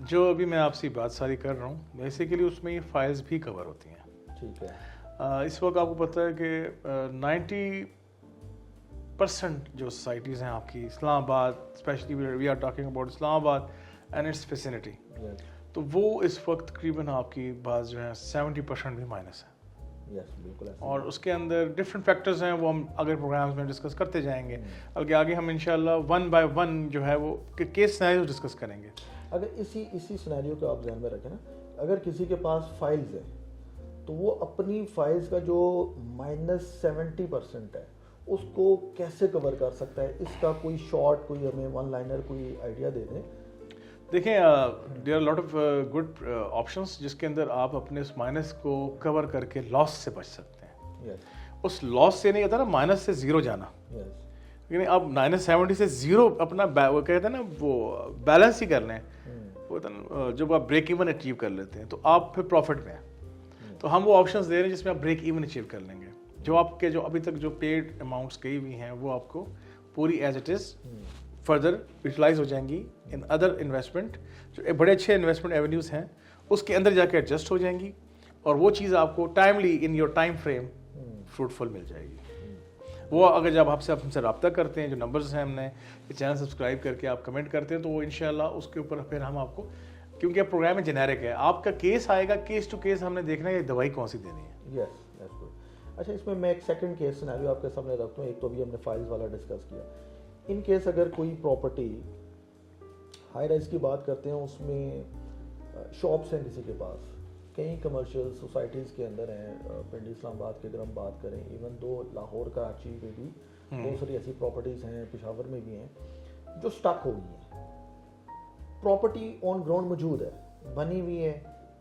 جو ابھی میں آپ سے بات ساری کر رہا ہوں بیسیکلی اس میں یہ فائلز بھی کور ہوتی ہیں. ٹھیک ہے. اس وقت آپ کو پتہ ہے کہ 90% جو سوسائٹیز ہیں آپ کی Islamabad, specially we are talking about Islamabad and it's فیسینٹی، تو وہ اس وقت تقریباً آپ کی بعض جو ہیں 70% بھی مائنس ہے. اور اس کے اندر ڈفرینٹ فیکٹرز ہیں، وہ ہم اگر پروگرامز میں ڈسکس کرتے جائیں گے، بلکہ آگے ہم انشاءاللہ 1 by 1 جو ہے وہ کیس سینیریو ڈسکس کریں گے. اگر اسی سینیریو کو آپ ذہن میں رکھیں نا، اگر کسی کے پاس فائلز ہیں تو وہ اپنی فائلز کا جو -70% ہے اس کو کیسے کور کر سکتا ہے؟ اس کا کوئی شارٹ، کوئی ہمیں ون لائنر کوئی آئیڈیا دے دیں. دیکھیں there are lot of good options جس کے اندر آپ اپنے اس مائنس کو کور کر کے لاس سے بچ سکتے ہیں. اس لاس سے نہیں ہوتا نا مائنس سے زیرو جانا، لیکن آپ -70 سے زیرو اپنا وہ کہتے ہیں نا وہ بیلنس ہی کر لیں، جب آپ بریک ایون اچیو کر لیتے ہیں تو آپ پھر پروفٹ میں ہیں. تو ہم وہ آپشنز دے رہے ہیں جس میں آپ بریک ایون اچیو کر لیں گے. جو آپ کے جو ابھی تک جو پیڈ اماؤنٹس گئی ہوئی ہیں وہ آپ کو پوری as it is further utilize ہو جائیں گی ان ادر انویسٹمنٹ، جو بڑے اچھے انویسٹمنٹ ایونیوز ہیں اس کے اندر جا کے ایڈجسٹ ہو جائیں گی، اور وہ چیز آپ کو timely in your time frame fruitful مل جائے گی. وہ اگر جب آپ ہم سے رابطہ کرتے ہیں، جو نمبرز ہیں ہم نے یہ چینل سبسکرائب کر کے آپ کمنٹ کرتے ہیں، تو وہ انشاءاللہ اس کے اوپر پھر ہم آپ کو، کیونکہ پروگرام جنیرک ہے، آپ کا کیس آئے گا، کیس ٹو کیس ہم نے دیکھنا ہے یہ دوائی کون سی دینی ہے. اچھا، اس میں ایک سیکنڈ کیس سینیریو آپ کے سامنے رکھتا ہوں. ایک تو ابھی ہم نے فائلز والا ڈسکس کیا. ان کیس اگر کوئی پراپرٹی ہائی رائز کی بات کرتے ہیں، اس میں شاپس ہیں کسی کے پاس، کئی کمرشل سوسائٹیز کے اندر ہیں، پنڈی اسلام آباد کی اگر ہم بات کریں، ایون دو لاہور کراچی میں بھی بہت ساری ایسی پراپرٹیز ہیں، پشاور میں بھی ہیں جو سٹک ہو گئی ہیں. پراپرٹی آن گراؤنڈ موجود ہے، بنی ہوئی ہے،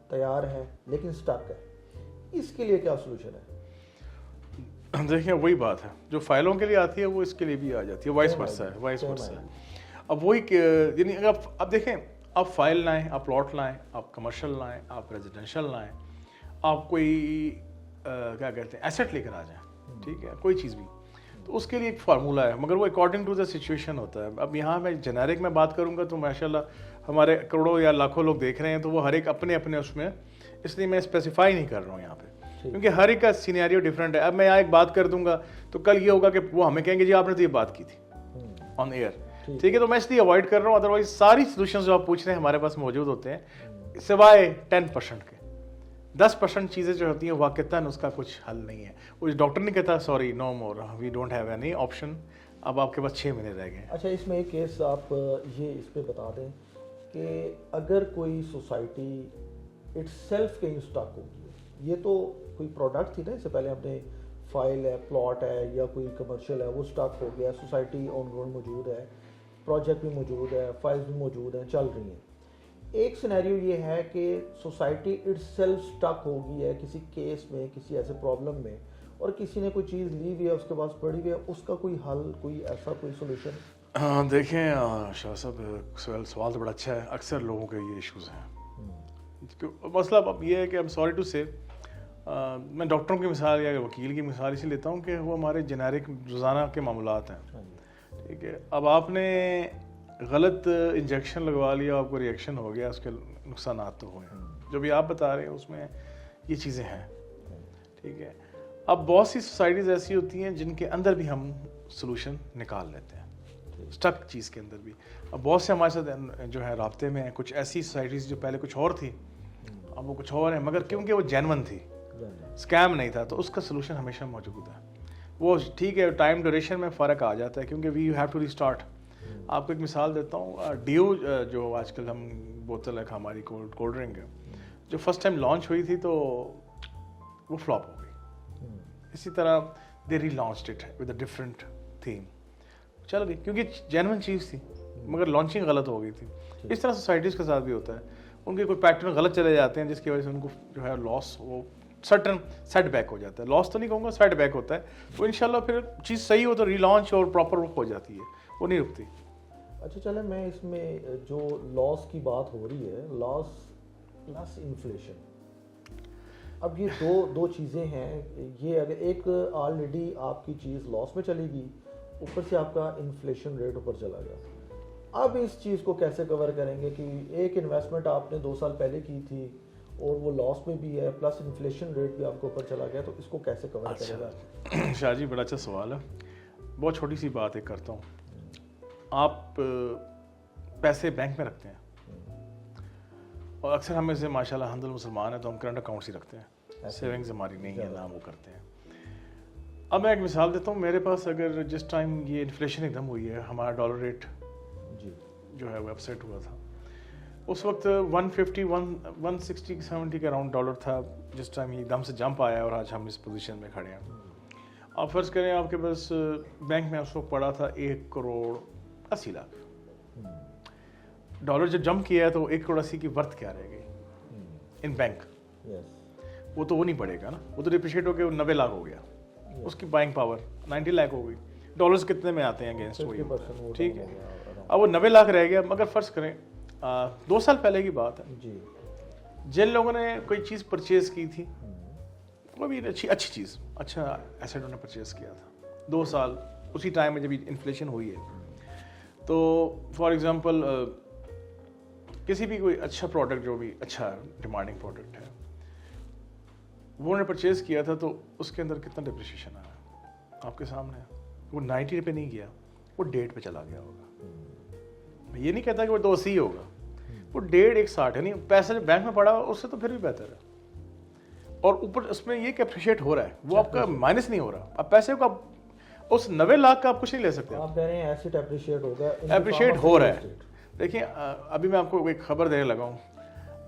تیار ہے، لیکن سٹک ہے. اس کے لیے کیا سولوشن ہے؟ دیکھیں وہی بات ہے جو فائلوں کے لیے آتی ہے وہ اس کے لیے بھی آ جاتی ہے، وائس ورسا ہے. اب وہی یعنی اگر اب دیکھیں، آپ فائل لائیں، آپ پلاٹ لائیں، آپ کمرشل لائیں، آپ ریزیڈینشل لائیں، آپ کوئی کیا کہتے ہیں ایسٹ لے کر آ جائیں، ٹھیک ہے، کوئی چیز بھی، تو اس کے لیے ایک فارمولہ ہے، مگر وہ اکارڈنگ ٹو دا سچویشن ہوتا ہے. اب یہاں میں جنیرک میں بات کروں گا تو ماشاءاللہ ہمارے کروڑوں یا لاکھوں لوگ دیکھ رہے ہیں، تو وہ ہر ایک اپنے اپنے اس میں، اس لیے میں اسپیسیفائی نہیں کر رہا ہوں یہاں پہ، کیونکہ ہر ایک کا سینیریو ڈفرینٹ ہے. اب میں یہاں ایک بات کر دوں گا تو کل یہ ہوگا کہ وہ ہمیں کہیں گے جی آپ نے تو یہ بات کی تھی آن ایئر، ٹھیک ہے. تو میں اس لیے اوائڈ کر رہا ہوں. ادروائز ساری سولوشنز جو آپ پوچھ رہے ہیں ہمارے پاس موجود ہوتے ہیں، سوائے 10% کے. 10% چیزیں جو ہوتی ہیں واقعتاً اس کا کچھ حل نہیں ہے. وہ ڈاکٹر نہیں کہتا sorry no more we don't have any option, اب آپ کے پاس 6 مہینے رہ گئے. اچھا، اس میں ایک کیس آپ یہ اس پہ بتا دیں کہ اگر کوئی سوسائٹی اٹ سیلف کہیں اسٹک ہوگی، یہ تو کوئی پروڈکٹ تھی نا، اس سے پہلے ہم نے فائل ہے، پلاٹ ہے یا کوئی کمرشل ہے، وہ اسٹک ہو گیا، سوسائٹی آن گراؤنڈ موجود ہے، پروجیکٹ بھی موجود ہے، فائلز بھی موجود ہیں، چل رہی ہیں. ایک سینیریو یہ ہے کہ سوسائٹی اٹ سیلف اسٹک ہو گئی ہے کسی کیس میں، کسی ایسے پرابلم میں، اور کسی نے کوئی چیز لی ہوئی ہے، اس کے پاس پڑی ہوئی ہے، اس کا کوئی حل، کوئی ایسا کوئی سولوشن؟ دیکھیں شاہ صاحب، سوال تو بڑا اچھا ہے. اکثر لوگوں کے یہ ایشوز ہیں. مسئلہ اب یہ ہے کہ I'm sorry to say میں ڈاکٹروں کی مثال یا وکیل کی مثال اسی لیتا ہوں کہ وہ ہمارے جنیرک روزانہ کے معاملات ہیں، ٹھیک ہے. اب آپ نے غلط انجیکشن لگوا لیا، آپ کو ریئیکشن ہو گیا، اس کے نقصانات تو ہوئے، جو بھی آپ بتا رہے ہیں اس میں یہ چیزیں ہیں، ٹھیک ہے. اب بہت سی سوسائٹیز ایسی ہوتی ہیں جن کے اندر بھی ہم سولوشن نکال لیتے ہیں، اسٹک چیز کے اندر بھی. اب بہت سے ہمارے ساتھ جو ہے رابطے میں ہیں کچھ ایسی سوسائٹیز جو پہلے کچھ اور تھی، اب وہ کچھ اور ہیں، مگر کیونکہ وہ جینون تھی، اسکیم نہیں تھا، تو اس کا سولوشن ہمیشہ موجود ہے. وہ ٹھیک ہے، ٹائم ڈیوریشن میں فرق آ جاتا ہے کیونکہ وی ہیو ٹو ریسٹارٹ. آپ کو ایک مثال دیتا ہوں، ڈیو جو آج کل ہم بوتل ہے ہماری کولڈ ڈرنک ہے، جو فرسٹ ٹائم لانچ ہوئی تھی تو وہ فلاپ ہو گئی. اسی طرح they relaunched it with a different theme, چل گئی کیونکہ جینون چیز تھی، مگر لانچنگ غلط ہو گئی تھی. اس طرح سوسائٹیز کے ساتھ بھی ہوتا ہے، ان کے کوئی پیٹرن غلط چلے جاتے ہیں جس کی وجہ سے ان کو جو ہے لاس، وہ سرٹن سیٹ بیک ہو جاتا ہے. لاس تو نہیں کہوں گا، سیٹ بیک ہوتا ہے. تو انشاءاللہ پھر چیز صحیح ہو تو ری لانچ اور پراپر ہو جاتی ہے، وہ نہیں رکتی. اچھا چلیں، میں اس میں جو لاس کی بات ہو رہی ہے، لاس پلس انفلیشن، اب یہ دو چیزیں ہیں. یہ اگر ایک آلریڈی آپ کی چیز لاس میں چلے گی، اوپر سے آپ کا انفلیشن ریٹ اوپر چلا گیا، اب اس چیز کو کیسے کور کریں گے کہ ایک انویسٹمنٹ آپ نے 2 سال پہلے کی تھی اور وہ لاس میں بھی ہے پلس انفلیشن ریٹ بھی آپ کو اوپر چلا گیا, تو اس کو کیسے کور کرے گا؟ شاہ جی بڑا اچھا سوال ہے. بہت چھوٹی سی بات ایک کرتا ہوں. آپ پیسے بینک میں رکھتے ہیں اور اکثر ہم سے ماشاء اللہ الحمد للہ مسلمان ہیں تو ہم کرنٹ اکاؤنٹس ہی رکھتے ہیں, سیونگز ہماری نہیں ہے نہ وہ کرتے ہیں. اب میں ایک مثال دیتا ہوں. میرے پاس اگر جس ٹائم یہ انفلیشن ایک دم ہوئی ہے, ہمارا ڈالر ریٹ جو ہے وہ اپ سیٹ ہوا تھا, اس وقت 150 160 70 کے اراؤنڈ ڈالر تھا جس ٹائم یہ ایک دم سے جمپ آیا اور آج ہم اس پوزیشن میں کھڑے ہیں. آپ فرض کریں آپ کے پاس بینک میں اس وقت پڑا تھا 1 کروڑ 80 لاکھ. ڈالر جب جمپ کیا ہے تو 1 کروڑ 80 کی ورتھ کیا رہے گی ان بینک؟ وہ تو وہ نہیں پڑے گا نا, وہ تو ڈپریشیٹ ہو کے 90 لاکھ ہو گیا, اس کی بائنگ پاور 90 لاکھ ہو گئی. ڈالرز کتنے میں آتے ہیں اگینسٹ وہی, ٹھیک ہے, اب وہ 90 لاکھ رہ گیا. مگر فرض کریں 2 سال پہلے کی بات ہے, جن لوگوں نے کوئی چیز پرچیز کی تھی, وہ بھی اچھی چیز, اچھا ایسٹ انہوں نے پرچیز کیا تھا 2 سال اسی ٹائم میں جب انفلیشن ہوئی ہے, تو فار ایگزامپل کسی بھی کوئی اچھا پروڈکٹ جو بھی اچھا ڈیمانڈنگ پروڈکٹ ہے وہ انہوں نے پرچیز کیا تھا, تو اس کے اندر کتنا ڈپریشیشن آیا آپ کے سامنے. وہ 90 پہ نہیں گیا, وہ 1.5 پہ چلا گیا ہوگا. میں یہ نہیں کہتا کہ وہ 280 ہوگا, وہ 1.5 160 ہے. نہیں, پیسہ جو بینک میں پڑا ہوا اس سے تو پھر بھی بہتر ہے. اور اوپر اس میں یہ کہ اپریشیٹ ہو رہا ہے, وہ آپ کا مائنس نہیں ہو رہا. اب پیسے کو اس 90 لاکھ کا آپ کچھ نہیں لے سکتے. آپ کہہ رہے ہیں ایسٹ اپریشیٹ ہوگا, اپریشیٹ ہو رہا ہے. دیکھیں ابھی میں آپ کو ایک خبر دینے لگا ہوں,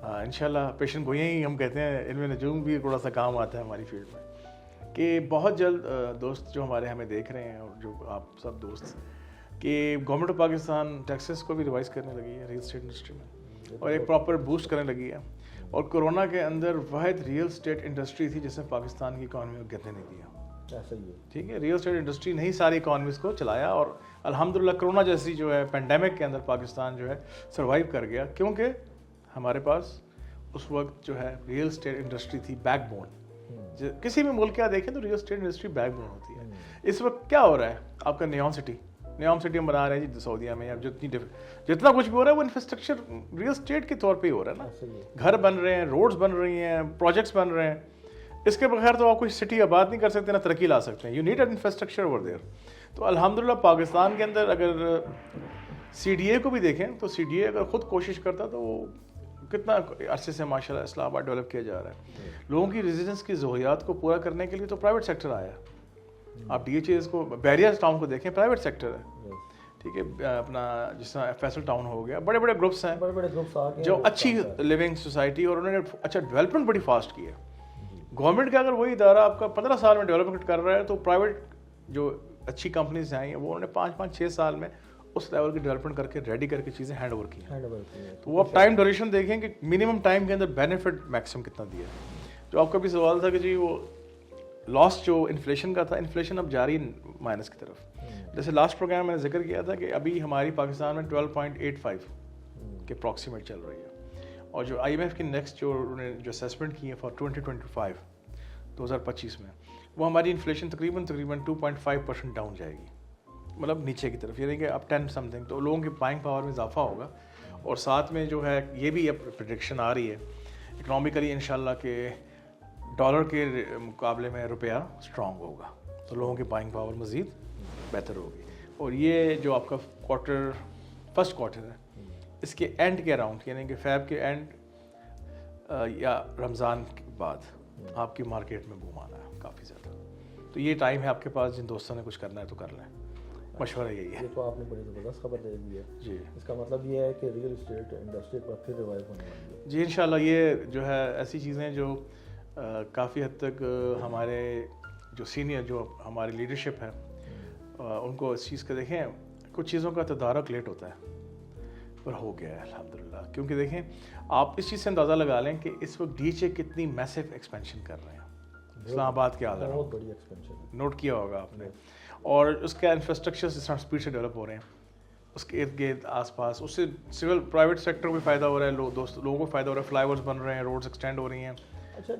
انشاءاللہ پیشن گوئیاں ہی ہم کہتے ہیں, علم نجوم بھی تھوڑا سا کام آتا ہے ہماری فیلڈ میں, کہ بہت جلد دوست جو ہمارے ہمیں دیکھ رہے ہیں اور جو آپ سب دوست, کہ گورنمنٹ آف پاکستان ٹیکسز کو بھی ریوائز کرنے لگی ہے ریئل اسٹیٹ انڈسٹری میں, اور ایک پراپر بوسٹ کرنے لگی ہے. اور کورونا کے اندر واحد ریئل اسٹیٹ انڈسٹری تھی جس نے پاکستان کی اکانومی کو گرنے نہیں دیا. ٹھیک ہے, ریئل اسٹیٹ انڈسٹری نے ہی ساری اکانومیز کو چلایا, اور الحمدللہ کرونا جیسی جو ہے پینڈیمک کے اندر پاکستان جو ہے سروائیو کر گیا, کیونکہ ہمارے پاس اس وقت جو ہے ریئل اسٹیٹ انڈسٹری تھی بیک بون. کسی بھی ملک کا دیکھیں تو real estate industry back bone ہوتی ہے. اس وقت کیا ہو رہا ہے, آپ کا نیوم سٹی ہم بنا رہے ہیں جی سعودیہ میں, اب جتنا کچھ بھی ہو رہا ہے وہ انفراسٹرکچر ریئل اسٹیٹ کے طور پہ ہی ہو رہا ہے نا. گھر بن رہے ہیں, روڈز بن رہی ہیں, پروجیکٹس بن رہے ہیں. اس کے بغیر تو آپ کوئی سٹی آباد نہیں کر سکتے, نہ ترقی لا سکتے ہیں. You need an infrastructure over there. تو الحمدللہ پاکستان کے اندر اگر سی ڈی اے کو بھی دیکھیں تو سی ڈی اے اگر خود کوشش کرتا تو وہ کتنا عرصے سے ماشاءاللہ اسلام آباد ڈیولپ کیا جا رہا ہے. لوگوں کی ریزیڈنس کی ضروریات کو پورا کرنے کے لیے تو پرائیویٹ سیکٹر آیا. آپ ڈی ایچ ایز کو, بیریئر ٹاؤن کو دیکھیں, پرائیویٹ سیکٹر ہے. ٹھیک ہے, اپنا جس طرح فیصل ٹاؤن ہو گیا, بڑے بڑے گروپس ہیں جو اچھی لیونگ سوسائٹی, اور انہوں نے اچھا ڈیولپمنٹ بڑی فاسٹ کی ہے. گورنمنٹ کا اگر وہی ادارہ آپ کا 15 سال میں ڈیولپمنٹ کر رہا ہے, تو پرائیویٹ جو اچھی کمپنیز آئی ہیں وہ انہوں نے 5-6 سال میں اس لیول کی ڈیولپمنٹ کر کے ریڈی کر کے چیزیں ہینڈ اوور کی ہیں. تو وہ آپ ٹائم ڈیوریشن دیکھیں کہ منیمم ٹائم کے اندر بینیفٹ میکسیمم کتنا دیا ہے. جو آپ کا بھی سوال تھا کہ جی وہ لاس جو انفلیشن کا تھا, انفلیشن اب جاری مائنس کی طرف. جیسے لاسٹ پروگرام میں نے ذکر کیا تھا کہ ابھی ہماری پاکستان میں 12.85 کے اپروکسیمیٹ چل رہی ہے, اور جو آئی ایم ایف کی نیکسٹ جو انہوں نے جو اسیسمنٹ کی ہے فار 2025 میں, وہ ہماری انفلیشن تقریباً 2.5% ڈاؤن جائے گی, مطلب نیچے کی طرف. یعنی کہ اب 10 سمتھنگ, تو لوگوں کی بائنگ پاور میں اضافہ ہوگا. اور ساتھ میں جو ہے یہ بھی اب پریڈکشن آ رہی ہے اکنامکلی انشاءاللہ کہ ڈالر کے مقابلے میں روپیہ اسٹرانگ ہوگا, تو لوگوں کی بائنگ پاور مزید بہتر ہوگی. اور یہ جو آپ کا فرسٹ کوارٹر ہے, اس کے اینڈ کے اراؤنڈ, یعنی کہ فیب کے اینڈ یا رمضان کے بعد آپ کی مارکیٹ میں بوم آنا ہے کافی زیادہ. تو یہ ٹائم ہے آپ کے پاس, جن دوستوں نے کچھ کرنا ہے تو کر لیں. مشورہ یہی ہے. یہ تو آپ نے بڑی زبردست خبر دے دی ہے جی. اس کا مطلب یہ ہے کہ ریئل اسٹیٹ انڈسٹری پر پھر ریوائو ہونے والی ہے جی انشاءاللہ. یہ جو ہے ایسی چیزیں جو کافی حد تک ہمارے جو سینئر جو ہماری لیڈرشپ ہے ان کو اس چیز کا دیکھیں, کچھ چیزوں کا تدارک لیٹ ہوتا ہے پر ہو گیا ہے الحمدللہ. کیونکہ دیکھیں آپ اس چیز سے اندازہ لگا لیں کہ اس وقت ڈی ایچ اے کتنی میسو ایکسپینشن کر رہے ہیں. اسلام آباد کے حال ہے, بہت بڑی ایکسپینشن نوٹ کیا ہوگا آپ نے, اور اس کا انفراسٹرکچر اس طرح اسپیڈ سے ڈیولپ ہو رہے ہیں. اس کے ارد گرد آس پاس, اس سے سول پرائیویٹ سیکٹر کو بھی فائدہ ہو رہا ہے, لوگوں کو فائدہ ہو رہا ہے. فلائی اوورس بن رہے ہیں, روڈس ایکسٹینڈ ہو رہی ہیں, اچھا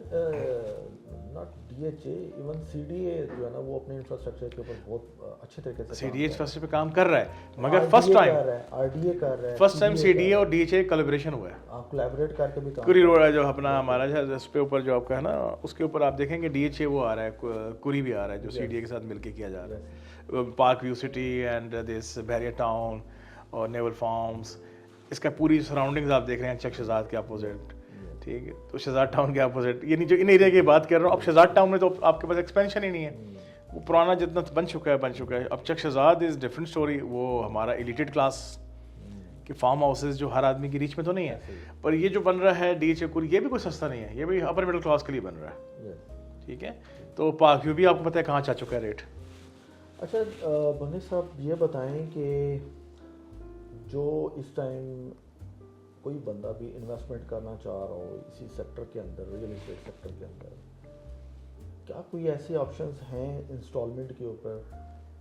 not D H A even C D A جو ہے نا وہ اپنے انفراسٹرکچر کے اوپر بہت اچھے طریقے سے سی ڈی ایچ فرسٹ پہ کام کر رہا ہے مگر first time R D A کر رہا ہے first time C D A اور ڈی ایچ اے کولیبریشن ہوا ہے. آپ کولیبریٹ کر کے بھی کام کوری روڈ ہے جو اپنا ہمارا اس پہ اوپر جو آپ کا ہے نا اس کے اوپر آپ دیکھیں گے ڈی ایچ اے وہ آ رہا ہے, کوری بھی آ رہا ہے جو سی ڈی اے کے ساتھ مل کے کیا جا رہا ہے. Park View City and this Bahria Town اور نیول فارمس, اس کا پوری سراؤنڈنگز آپ دیکھ رہے ہیں چک شہزاد کے اپوزٹ, ٹھیک ہے, تو شہزاد ٹاؤن کے اپوزٹ, یعنی جو ان ایریا کی بات کر رہا ہوں. اب شہزاد ٹاؤن میں تو آپ کے پاس ایکسپینشن ہی نہیں ہے, وہ پرانا جتنا بن چکا ہے. اب چک شہزاد از ڈفرنٹ اسٹوری, وہ ہمارا ایلیٹڈ کلاس کے فارم ہاؤسز جو ہر آدمی کی ریچ میں تو نہیں ہے, پر یہ جو بن رہا ہے ڈی ایچ اے کوری یہ بھی کوئی سستا نہیں ہے, یہ بھی اپر مڈل کلاس کے لیے بن رہا ہے, ٹھیک ہے. تو پارک ویو بھی آپ کو پتہ ہے کہاں چاہ چکا ہے ریٹ. اچھا بنی صاحب یہ بتائیں کہ جو اس ٹائم کوئی بندہ بھی انویسٹمنٹ کرنا چاہ رہا ہو اسی سیکٹر کے اندر, ریئل اسٹیٹ سیکٹر کے اندر, کیا کوئی ایسی آپشنس ہیں انسٹالمنٹ کے اوپر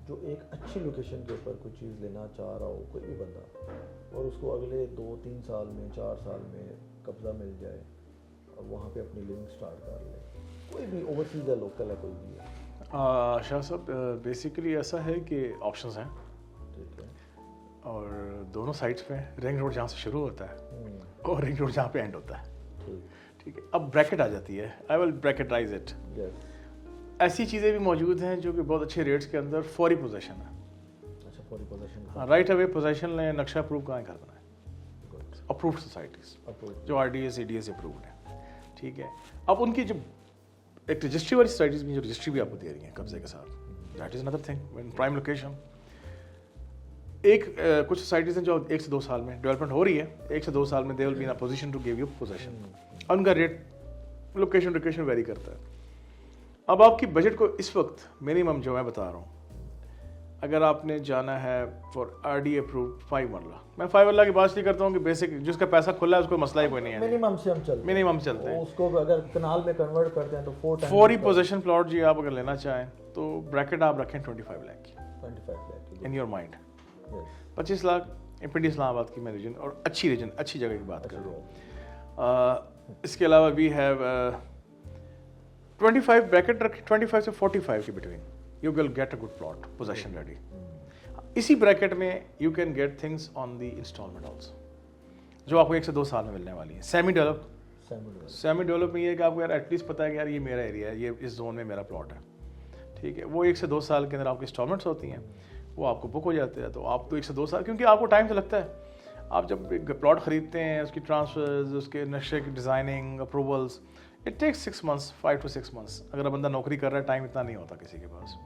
جو ایک اچھی لوکیشن کے اوپر کوئی چیز لینا چاہ رہا ہو کوئی بھی بندہ, اور اس کو اگلے 2-3 سال میں 4 سال میں قبضہ مل جائے اور وہاں پہ اپنی لیونگ سٹارٹ کر لے, کوئی بھی اوورسیز ہے لوکل ہے کوئی بھی ہے؟ شاہ صاحب بیسیکلی ایسا ہے کہ آپشنز ہیں, ٹھیک ہے, اور دونوں سائڈس پہ رنگ روڈ جہاں سے شروع ہوتا ہے اور رنگ روڈ جہاں پہ اینڈ ہوتا ہے, ٹھیک ہے. اب بریکٹ آ جاتی ہے, آئی ول بریکٹائز اٹ. ایسی چیزیں بھی موجود ہیں جو کہ بہت اچھے ریٹس کے اندر فوری پوزیشن ہے. اچھا فوری پوزیشن, ہاں رائٹ اوے پوزیشن لیں, نقشہ اپروو کہاں گھر بنائیں, اپرووڈ سوسائٹیز جو R D A C D A سے اپرووڈ ہیں, ٹھیک ہے. اب ان کی جو ایک رجسٹری والی سوسائٹیز بھی جو رجسٹری بھی آپ کو دے رہی ہیں قبضے کے ساتھ, that is another thing in prime location. ایک کچھ سوسائٹیز ہیں جو 1 سے 2 سال میں ڈیولپمنٹ ہو رہی ہے, 1 سے 2 سال میں they will be in position to give you position, ان کا ریٹ لوکیشن ویری کرتا ہے. اب آپ کی بجٹ کو اس وقت منیمم جو میں بتا رہا ہوں, اگر آپ نے جانا ہے فار آر ڈی اپرووڈ 5 مرلہ, میں 5 مرلہ کی بات نہیں کرتا ہوں کہ بیسک جس کا پیسہ کھلا ہے اس کو مسئلہ ہی کوئی نہیں ہے, منیمم سے ہم چلتے ہیں, اس کو اگر کنال میں کنورٹ کرتے ہیں تو 4 فوری پوزیشن پلاٹ جی آپ اگر لینا چاہیں تو بریکٹ آپ رکھیں 25 لاکھ کی in your mind. 25 lakh Pindi Islamabad کی میں ریجن, اور اچھی ریجن اچھی جگہ کی بات کر رہا ہوں. اس کے علاوہ بھی ہے 25 بریکٹ رکھیں, 25 سے 45 کے between you will get a good plot position ready. اسی بریکٹ میں you can get things on the instalment also جو آپ کو 1 سے 2 سال میں ملنے والی ہیں. سیمی ڈیولپ میں یہ ہے کہ آپ کو یار ایٹ لیسٹ پتہ ہے کہ یار یہ میرا ایریا ہے, یہ اس زون میں میرا پلاٹ ہے, ٹھیک ہے. وہ 1 سے 2 سال کے اندر آپ کی انسٹالمنٹس ہوتی ہیں, وہ آپ کو بک ہو جاتے ہیں. تو آپ تو 1 سے 2 سال, کیونکہ آپ کو ٹائم تو لگتا ہے. آپ جب پلاٹ خریدتے ہیں اس کی ٹرانسفرز, اس کے نقشے کی designing, approvals, it takes 6 months 5 to 6 months. اگر بندہ نوکری کر رہا ہے ٹائم اتنا نہیں ہوتا کسی کے پاس.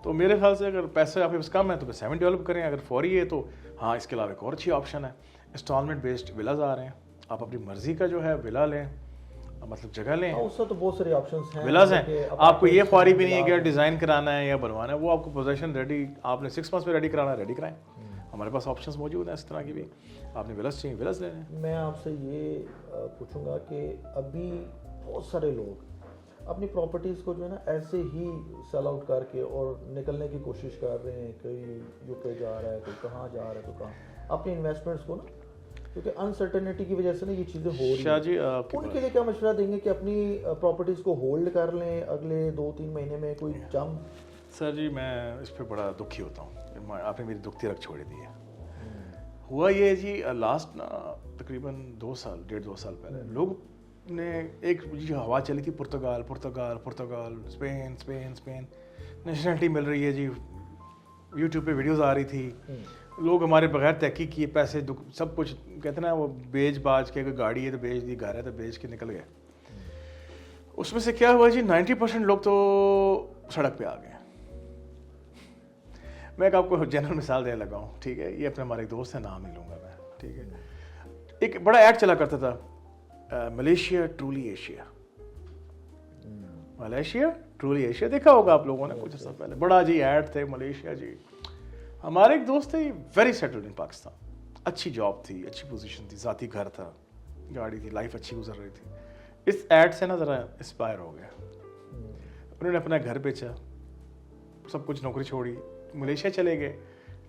تو میرے خیال سے اگر پیسے آپ کے پاس کم ہے تو سیون ڈیولپ کریں, اگر فوری ہے تو ہاں اس کے علاوہ ایک اور اچھی آپشن ہے, انسٹالمنٹ بیسڈ ولاز آ رہے ہیں. آپ اپنی مرضی کا جو ہے ولا لیں, مطلب جگہ لیں, اس سے تو بہت ساری آپشنز ہیں, ولاز ہیں. آپ کو یہ خواری بھی نہیں ہے کہ ڈیزائن کرانا ہے یا بنوانا ہے, وہ آپ کو پوزیشن ریڈی آپ نے 6 months میں ریڈی کرانا ہے ریڈی کرائیں. ہمارے پاس آپشنز موجود ہیں اس طرح کی بھی. آپ نے ولاز چاہیے ولاز لے لیں. میں آپ سے یہ پوچھوں گا کہ ابھی بہت سارے لوگ اپنی پراپرٹیز کو جو ہے نا ایسے ہی سیل آؤٹ کر کے اور نکلنے کی کوشش کر رہے ہیں, کوئی یو کے جا رہا ہے, کوئی کہاں جا رہا ہے, تو کہاں, اپنی انویسٹمنٹس کو نا, کیونکہ انسرٹنٹی کی وجہ سے نا یہ چیزیں ہو رہی ہیں. جی ان کے لیے کیا مشورہ دیں گے کہ اپنی پراپرٹیز کو ہولڈ کر لیں اگلے 2-3 مہینے میں کوئی جم؟ سر جی میں اس پہ بڑا دکھی ہوتا ہوں, آپ نے میری دکھتی رکھ چھوڑ دی ہے. ہوا یہ جی لاسٹ تقریباً 2 سال 1.5-2 سال پہلے لوگ نے ایک جو ہوا چلی تھی پرتگال اسپین نیشنلٹی مل رہی ہے جی, یوٹیوب پہ ویڈیوز آ رہی تھی, لوگ ہمارے بغیر تحقیق کیے پیسے سب کچھ کہتے ہیں نا وہ بیچ باج کے, گاڑی ہے تو بیچ دی, گھر ہے تو بیچ کے نکل گئے. اس میں سے کیا ہوا جی 90% لوگ تو سڑک پہ آ گئے. میں ایک آپ کو جنرل مثال دینے لگا ہوں, ٹھیک ہے, یہ اپنے ہمارے ایک دوست ہے, نام نہیں لوں گا میں, ٹھیک ہے. ایک بڑا ایڈ چلا کرتا تھا, Malaysia truly Asia, Malaysia truly Asia, دیکھا ہوگا آپ لوگوں نے کچھ عرصہ پہلے, بڑا جی ایڈ تھے ملیشیا جی. ہمارے ایک دوست تھے ویری سیٹلڈ ان پاکستان, اچھی جاب تھی, اچھی پوزیشن تھی, ذاتی گھر تھا, گاڑی تھی, لائف اچھی گزر رہی تھی. اس ایڈ سے نا ذرا انسپائر ہو گیا, انہوں نے اپنا گھر بیچا, سب کچھ نوکری چھوڑی, ملیشیا چلے گئے.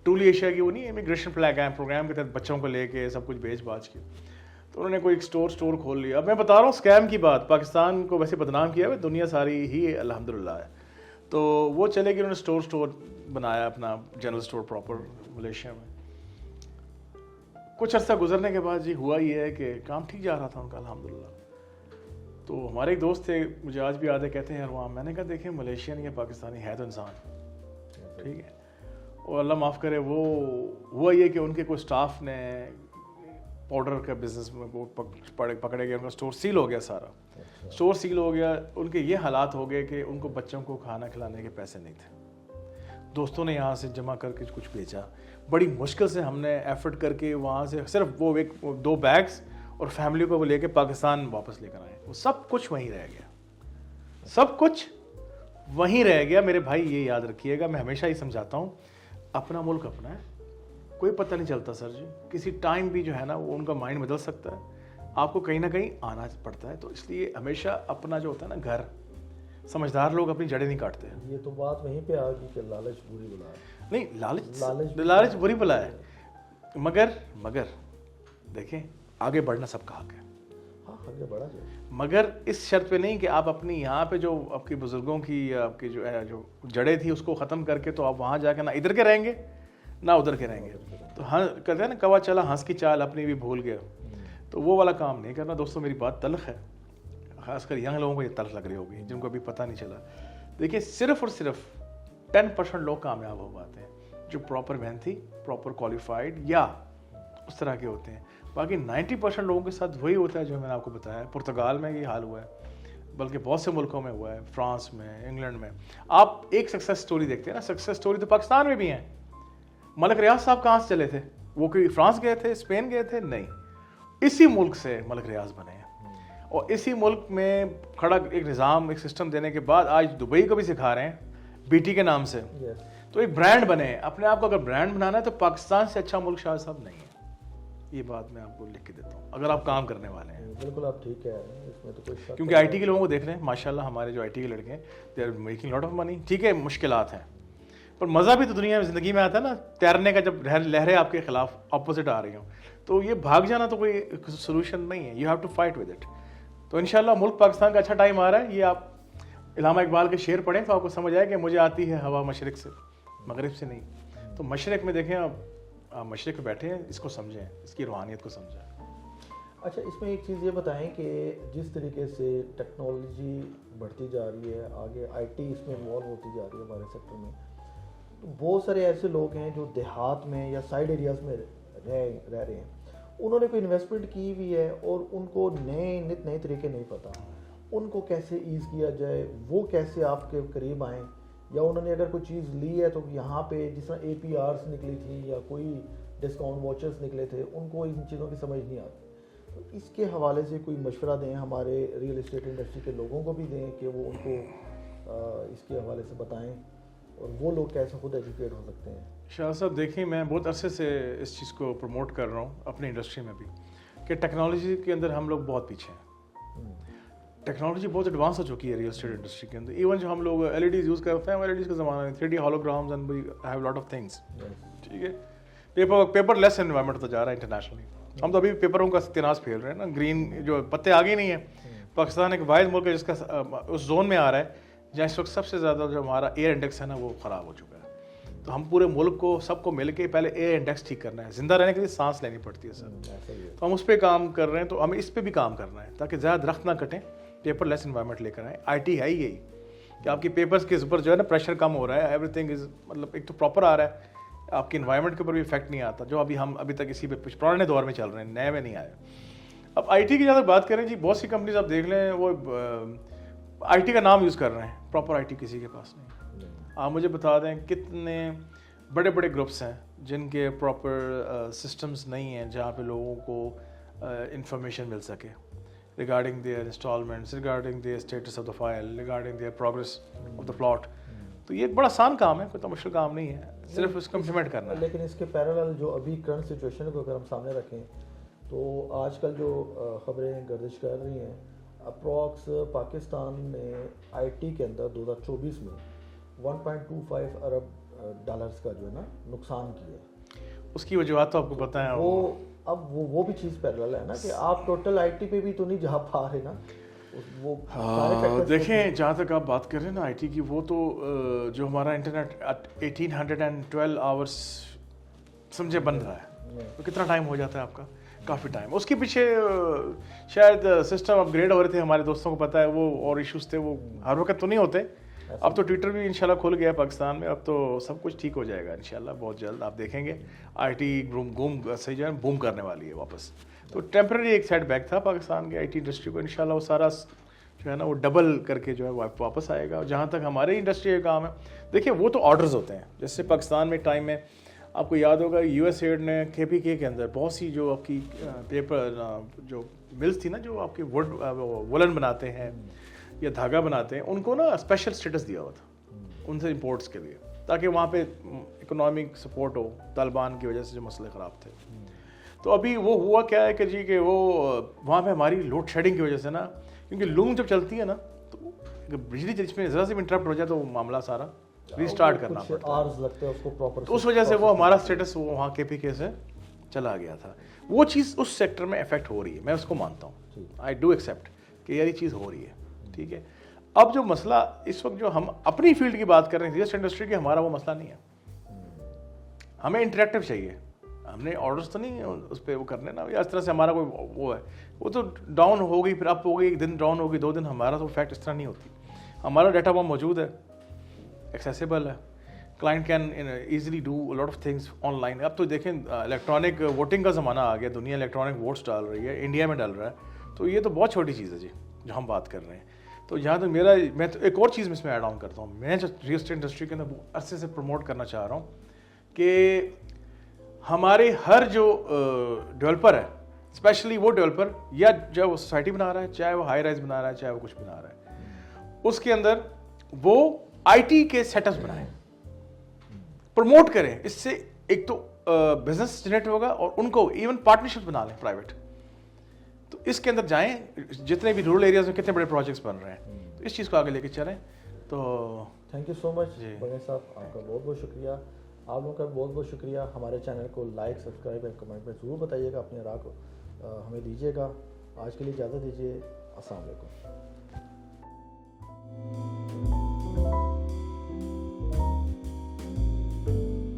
ٹرولی ایشیا کی وہ نہیں امیگریشن پروگرام کے تحت بچوں کو لے کے سب کچھ بیچ باچ کے تو انہوں نے کوئی ایک اسٹور کھول لیا. اب میں بتا رہا ہوں اسکیم کی بات, پاکستان کو ویسے بدنام کیا ہے, دنیا ساری ہی الحمدللہ ہے. تو وہ چلے گئے, انہوں نے اسٹور بنایا اپنا, جنرل اسٹور پراپر ملیشیا میں. کچھ عرصہ گزرنے کے بعد جی ہوا یہ ہے کہ کام ٹھیک جا رہا تھا ان کا الحمدللہ. تو ہمارے ایک دوست تھے, مجھے آج بھی یاد ہے, کہتے ہیں وہاں, میں نے کہا دیکھیں ملیشین یا پاکستانی ہے تو انسان, ٹھیک ہے, اور اللہ معاف کرے وہ ہوا یہ کہ ان کے کوئی اسٹاف نے پاؤڈر کا بزنس میں پکڑے گئے, ان کا اسٹور سیل ہو گیا, سارا اسٹور سیل ہو گیا. ان کے یہ حالات ہو گئے کہ ان کو بچوں کو کھانا کھلانے کے پیسے نہیں تھے. دوستوں نے یہاں سے جمع کر کے کچھ بیچا, بڑی مشکل سے ہم نے ایفرٹ کر کے وہاں سے صرف وہ 2 بیگس اور فیملی کو وہ لے کے پاکستان واپس لے کر آئے. وہ سب کچھ وہیں رہ گیا, سب کچھ وہیں رہ گیا. میرے بھائی یہ یاد رکھیے گا, میں ہمیشہ ہی سمجھاتا ہوں, اپنا ملک اپنا ہے, کوئی پتہ نہیں چلتا سر جی, کسی ٹائم بھی جو ہے نا وہ ان کا مائنڈ بدل سکتا ہے, آپ کو کہیں نہ کہیں آنا پڑتا ہے. تو اس لیے ہمیشہ اپنا جو ہوتا ہے نا گھر, سمجھدار لوگ اپنی جڑیں نہیں کاٹتے. یہ تو بات وہیں پہ آ گئی کہ لالچ بری بلا ہے. نہیں, لالچ بری بلا ہے, مگر دیکھیں آگے بڑھنا سب کا حق ہے. ہاں آگے بڑھا جائے, مگر اس شرط پہ نہیں کہ آپ اپنی یہاں پہ جو آپ کے بزرگوں کی یا آپ کی جو جڑیں تھی اس کو ختم کر کے تو آپ وہاں جا کے نہ ادھر کے رہیں گے نہ ادھر کے رہیں گے. تو ہاں کہتے ہیں نا کوا چلا ہنس کی چال اپنی بھی بھول گیا. تو وہ والا کام نہیں کرنا دوستوں. میری بات تلخ ہے, خاص کر ینگ لوگوں کو یہ تلخ لگ رہی ہوگی جن کو ابھی پتہ نہیں چلا. دیکھیے صرف اور صرف 10% لوگ کامیاب ہو پاتے ہیں جو پراپر محنتی, پراپر کوالیفائڈ یا اس طرح کے ہوتے ہیں. باقی 90% لوگوں کے ساتھ وہی ہوتا ہے جو میں نے آپ کو بتایا. پرتگال میں یہ حال ہوا ہے, بلکہ بہت سے ملکوں میں ہوا ہے, فرانس میں, انگلینڈ میں. آپ ایک سکسیس سٹوری دیکھتے ہیں نا, سکسیس سٹوری تو پاکستان میں بھی ہیں. ملک ریاض صاحب کہاں سے چلے تھے؟ وہ کوئی فرانس گئے تھے, اسپین گئے تھے؟ نہیں, اسی ملک سے ملک ریاض بنے ہیں. اور اسی ملک میں کھڑا ایک نظام, ایک سسٹم دینے کے بعد آج دبئی کو بھی سکھا رہے ہیں BT کے نام سے. تو ایک برانڈ بنے. اپنے آپ کو اگر برانڈ بنانا ہے تو پاکستان سے اچھا ملک شاہ صاحب نہیں ہے. یہ بات میں آپ کو لکھ کے دیتا ہوں اگر آپ کام کرنے والے ہیں. بالکل آپ ٹھیک ہے, اس میں تو کوئی شک. کیونکہ IT کے لوگوں کو دیکھ رہے ہیں ماشاءاللہ, ہمارے جو IT کے لڑکے ہیں they are making lot of money. ٹھیک ہے مشکلات ہیں, پر مزہ بھی تو دنیا میں زندگی میں آتا ہے نا, تیرنے کا. جب لہریں آپ کے خلاف اپوزٹ آ رہی ہوں تو یہ بھاگ جانا تو کوئی سولوشن نہیں ہے. You have to fight with it. تو انشاءاللہ ملک پاکستان کا اچھا ٹائم آ رہا ہے. یہ آپ علامہ اقبال کے شعر پڑھیں تو آپ کو سمجھ آئے کہ مجھے آتی ہے ہوا مشرق سے, مغرب سے نہیں. تو مشرق میں دیکھیں, آپ مشرق میں بیٹھے ہیں, اس کو سمجھیں, اس کی روحانیت کو سمجھیں. اچھا اس میں ایک چیز یہ بتائیں کہ جس طریقے سے ٹیکنالوجی بڑھتی جا رہی ہے, آگے IT اس میں انوالو ہوتی جا رہی ہے ہمارے سیکٹر میں, تو بہت سارے ایسے لوگ ہیں جو دیہات میں یا سائڈ ایریاز میں رہ رہے ہیں, انہوں نے کوئی انویسٹمنٹ کی ہوئی ہے اور ان کو نئے طریقے نہیں پتہ, ان کو کیسے ایز کیا جائے, وہ کیسے آپ کے قریب آئیں, یا انہوں نے اگر کوئی چیز لی ہے تو یہاں پہ جس طرح APRs نکلی تھی یا کوئی ڈسکاؤنٹ واچرز نکلے تھے, ان کو ان چیزوں کی سمجھ نہیں آتی. تو اس کے حوالے سے کوئی مشورہ دیں, ہمارے ریئل اسٹیٹ انڈسٹری کے لوگوں کو بھی دیں کہ وہ ان کو اس کے حوالے سے بتائیں, اور وہ لوگ کیسے خود ایجوکیٹ ہو سکتے ہیں. شاہ صاحب دیکھیں, میں بہت عرصے سے اس چیز کو پروموٹ کر رہا ہوں اپنی انڈسٹری میں بھی کہ ٹیکنالوجی کے اندر ہم لوگ بہت پیچھے ہیں. ٹیکنالوجی بہت ایڈوانس ہو چکی ہے ریئل اسٹیٹ انڈسٹری کے اندر. ایون جو ہم لوگ LEDs یوز کرتے ہیں, LEDs کا زمانہ ہے, 3D holograms and we have lot of things. ٹھیک ہے, پیپر لیس انوائرمنٹ تو جا رہا ہے انٹرنیشنلی. ہم تو ابھی پیپروں کا ستیاناز پھیل رہے ہیں نا, گرین جو پتے آگے نہیں ہیں. پاکستان ایک واحد ملک ہے جس کا اس زون میں آ رہا ہے جہاں اس وقت سب سے زیادہ جو ہمارا ایئر انڈیکس ہے نا وہ خراب ہو چکا ہے. تو ہم پورے ملک کو سب کو مل کے پہلے ایئر انڈیکس ٹھیک کرنا ہے. زندہ رہنے کے لیے سانس لینی پڑتی ہے سر, تو ہم اس پہ کام کر رہے ہیں. تو ہمیں اس پہ بھی کام کرنا ہے تاکہ زیادہ درخت نہ کٹیں, پیپر لیس انوائرمنٹ لے کر آئیں. IT ہے ہی یہی کہ آپ کی پیپرس کے اوپر جو ہے نا پریشر کم ہو رہا ہے, ایوری تھنگ از مطلب ایک تو پراپر آ رہا ہے, آپ کی انوائرمنٹ کے اوپر بھی افیکٹ نہیں آتا, جو ہم ابھی تک اسی پہ پرانے دور میں چل رہے ہیں, نئے میں نہیں آئے. اب IT کی جب بات کریں جی, بہت سی کمپنیز آپ دیکھ لیں وہ IT کا نام یوز کر رہے ہیں, پراپر IT کسی کے پاس نہیں. آپ مجھے بتا دیں کتنے بڑے بڑے گروپس ہیں جن کے پراپر سسٹمز نہیں ہیں جہاں پہ لوگوں کو انفارمیشن مل سکے regarding their installments, regarding their status of the file, regarding their progress of the plot. تو یہ ایک بڑا آسان کام ہے, کوئی تو مشکل کام نہیں ہے, صرف اس کو امپلیمنٹ کرنا ہے. لیکن اس کے پیرالل جو ابھی کرنٹ سچویشن کو اگر ہم سامنے رکھیں تو آج کل جو خبریں گردش کر رہی ہیں, اپروکس پاکستان نے IT کے اندر 2024 میں 1.25 ارب ڈالرز کا جو ہے نا نقصان کیا. اس کی وجوہات تو آپ کو پتہ ہیں, وہ اب وہ بھی چیز پیرل ہے نا کہ آپ ٹوٹل آئی ٹی پہ بھی تو نہیں جا پا رہے نا. وہ دیکھیں جہاں تک آپ بات کر رہے ہیں نا آئی ٹی کی, وہ تو جو ہمارا انٹرنیٹ 1812 آورس سمجھے بن رہا ہے, تو کتنا ٹائم ہو جاتا ہے آپ کا؟ کافی ٹائم. اس کے پیچھے شاید سسٹم اپ گریڈ ہو رہے تھے, ہمارے دوستوں کو پتہ ہے وہ, اور ایشوز تھے وہ ہر وقت تو نہیں ہوتے. اب تو ٹویٹر بھی انشاءاللہ کھل گیا ہے پاکستان میں, اب تو سب کچھ ٹھیک ہو جائے گا انشاءاللہ بہت جلد. آپ دیکھیں گے آئی ٹی صحیح جو ہے بوم کرنے والی ہے واپس. تو ٹیمپرری ایک سیٹ بیک تھا پاکستان کے آئی ٹی انڈسٹری کو, انشاءاللہ وہ سارا جو ہے نا وہ ڈبل کر کے جو ہے واپس آئے گا. جہاں تک ہمارے انڈسٹری کا کام ہے, دیکھیے وہ تو آرڈرز ہوتے ہیں. جیسے پاکستان میں ٹائم میں آپ کو یاد ہوگا یو ایس ایڈ نے کے پی کے اندر بہت سی جو آپ کی پیپر جو ملز تھی نا, جو آپ کی ووڈ وولن بناتے ہیں یا دھاگا بناتے ہیں, ان کو نا اسپیشل اسٹیٹس دیا ہوا تھا ان سے امپورٹس کے لیے, تاکہ وہاں پہ اکنامک سپورٹ ہو. طالبان کی وجہ سے جو مسئلے خراب تھے, تو ابھی وہ ہوا کیا ہے کہ جی کہ وہ وہاں پہ ہماری لوڈ شیڈنگ کی وجہ سے نا, کیونکہ لوم جب چلتی ہے نا تو بجلی جس میں ذرا سے انٹرپٹ ہو جائے تو وہ معاملہ سارا ریسٹارٹ کرنا پڑتا ہے. تو اس وجہ سے وہ ہمارا اسٹیٹس وہاں کے پی کے سے چلا گیا تھا. وہ چیز اس سیکٹر میں افیکٹ ہو رہی ہے, میں اس کو مانتا ہوں, آئی ڈو ایکسیپٹ کہ یہ چیز ہو رہی ہے. ٹھیک ہے, اب جو مسئلہ اس وقت جو ہم اپنی فیلڈ کی بات کر رہے ہیں ریئل اسٹیٹ انڈسٹری کی, ہمارا وہ مسئلہ نہیں ہے. ہمیں انٹریکٹیو چاہیے, ہم نے آرڈرس تو نہیں اس پہ وہ کرنے نا, یا اس طرح سے ہمارا کوئی وہ ہے, وہ تو ڈاؤن ہو گئی پھر اپ ہو گئی, ایک دن ڈاؤن ہوگی 2 دن, ہمارا تو فیکٹ اس طرح نہیں ہوتی. ہمارا ڈیٹا وہاں موجود ہے, ایکسیسیبل ہے, client can easily do lot of things on line. اب تو دیکھیں الیکٹرانک ووٹنگ کا زمانہ آ گیا, دنیا الیکٹرانک ووٹس ڈال رہی ہے, انڈیا میں ڈال رہا ہے, تو یہ تو بہت چھوٹی چیز ہے جی جو ہم بات کر رہے ہیں. تو جہاں تک میں تو ایک اور چیز اس میں ایڈ آن کرتا ہوں, میں جو ریئل اسٹیٹ انڈسٹری کے اندر عرصے سے پروموٹ کرنا چاہ رہا ہوں کہ ہمارے ہر جو ڈیولپر ہے, اسپیشلی وہ ڈیولپر یا جو وہ سوسائٹی بنا رہا ہے, چاہے وہ ہائی رائز بنا رہا ہے, چاہے وہ کچھ بنا رہا ہے, اس کے اندر وہ آئی ٹی کے سیٹ اپس بنائیں, پروموٹ کریں. اس سے ایک تو بزنس جنریٹ ہوگا, اور ان کو ایون پارٹنرشپ بنا لیں پرائیویٹ. تو اس کے اندر جائیں, جتنے بھی رورل ایریاز میں کتنے بڑے پروجیکٹس بن رہے ہیں, تو اس چیز کو آگے لے کے چلیں. تو تھینک یو سو مچ بغیر صاحب, آپ کا بہت بہت شکریہ. آپ لوگوں کا بہت بہت شکریہ. ہمارے چینل کو لائک, سبسکرائب اور کمنٹ میں ضرور بتائیے گا, اپنے راہ کو ہمیں دیجیے گا. آج کے لیے اجازت دیجیے, السلام علیکم.